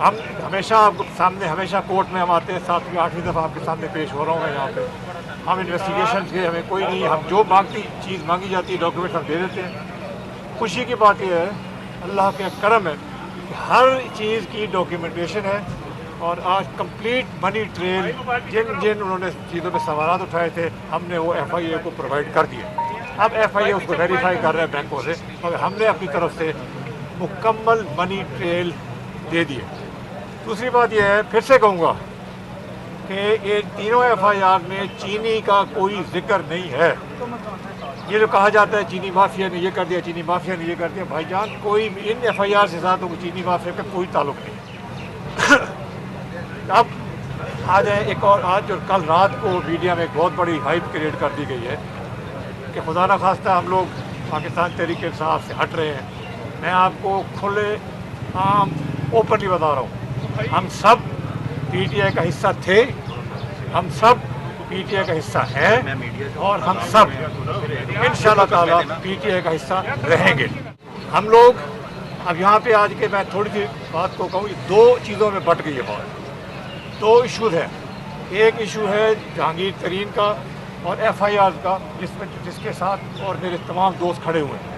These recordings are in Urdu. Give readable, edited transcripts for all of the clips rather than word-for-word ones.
ہم ہمیشہ آپ کے سامنے ہمیشہ کورٹ میں ہم آتے ہیں 7ویں 8ویں دفعہ آپ کے سامنے پیش ہو رہا ہوں میں یہاں پہ. ہم انویسٹیگیشن کے ہمیں کوئی نہیں, ہم جو چیز مانگی جاتی ہے ڈاکیومنٹ ہم دے دیتے ہیں. خوشی کی بات یہ ہے اللہ کے کرم ہے کہ ہر چیز کی ڈاکیومنٹیشن ہے, اور آج کمپلیٹ منی ٹریل جن انہوں نے چیزوں پہ سوالات اٹھائے تھے ہم نے وہ ایف آئی اے کو پرووائڈ کر دیا. اب ایف آئی اے اس کو ویریفائی کر رہے ہیں بینکوں سے, اور ہم نے اپنی طرف سے مکمل منی ٹریل دے دیے. دوسری بات یہ ہے, پھر سے کہوں گا کہ یہ تینوں ایف آئی آر میں چینی کا کوئی ذکر نہیں ہے. یہ جو کہا جاتا ہے چینی مافیا نے یہ کر دیا, چینی مافیا نے یہ کر دیا, بھائی جان کوئی ان ایف آئی آر سے ساتھ چینی مافیا کا کوئی تعلق نہیں. اب آ جائیں ایک اور, آج جو کل رات کو میڈیا میں ایک بہت بڑی ہائپ کریٹ کر دی گئی ہے کہ خدا نہ خواستہ ہم لوگ پاکستان تحریک انصاف سے ہٹ رہے ہیں. میں آپ کو کھلے عام اوپنلی بتا رہا ہوں, ہم سب پی ٹی آئی کا حصہ تھے, ہم سب پی ٹی آئی کا حصہ ہیں, اور ہم سب انشاءاللہ تعالی پی ٹی آئی کا حصہ رہیں گے. ہم لوگ اب یہاں پہ آج کے میں تھوڑی سی بات کو کہوں, دو چیزوں میں بٹ گئی ہے بات. دو ایشوز ہیں. ایک ایشو ہے جہانگیر ترین کا اور ایف آئی آر کا, جس کے ساتھ اور میرے تمام دوست کھڑے ہوئے ہیں.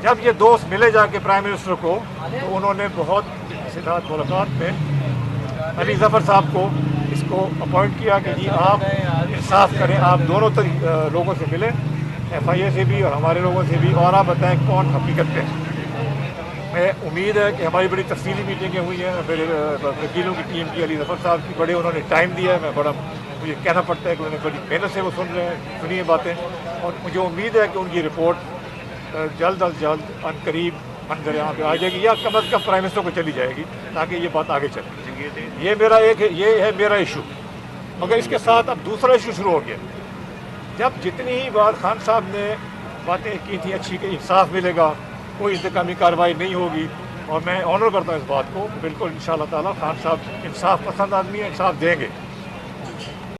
جب یہ دوست ملے جا کے پرائم منسٹر کو, تو انہوں نے بہت سدھات ملاقات میں علی ظفر صاحب کو اس کو اپوائنٹ کیا کہ جی آپ انصاف کریں, آپ دونوں لوگوں سے ملیں, ایف آئی اے سے بھی اور ہمارے لوگوں سے بھی, اور آپ بتائیں کون حقیقت پہ ہے. میں امید ہے کہ ہماری بڑی تفصیلی میٹنگیں ہوئی ہیں میرے وکیلوں کی ٹیم کی, علی ظفر صاحب کی, بڑے انہوں نے ٹائم دیا ہے. میں بڑا مجھے کہنا پڑتا ہے کہ انہوں نے بڑی محنت سے وہ سنی ہیں باتیں, اور مجھے امید ہے کہ ان کی رپورٹ جلد از جلد ان قریب منظر یہاں پہ آ جائے گی, یا کم از کم پرائم منسٹر کو چلی جائے گی, تاکہ یہ بات آگے چلے. یہ ہے میرا ایشو. مگر اس کے ساتھ اب دوسرا ایشو شروع ہو گیا. جب جتنی ہی بار خان صاحب نے باتیں کی تھیں اچھی کہ انصاف ملے گا, کوئی انتقامی کارروائی نہیں ہوگی, اور میں آنر کرتا ہوں اس بات کو, بالکل انشاءاللہ تعالی خان صاحب انصاف پسند آدمی ہیں, انصاف دیں گے.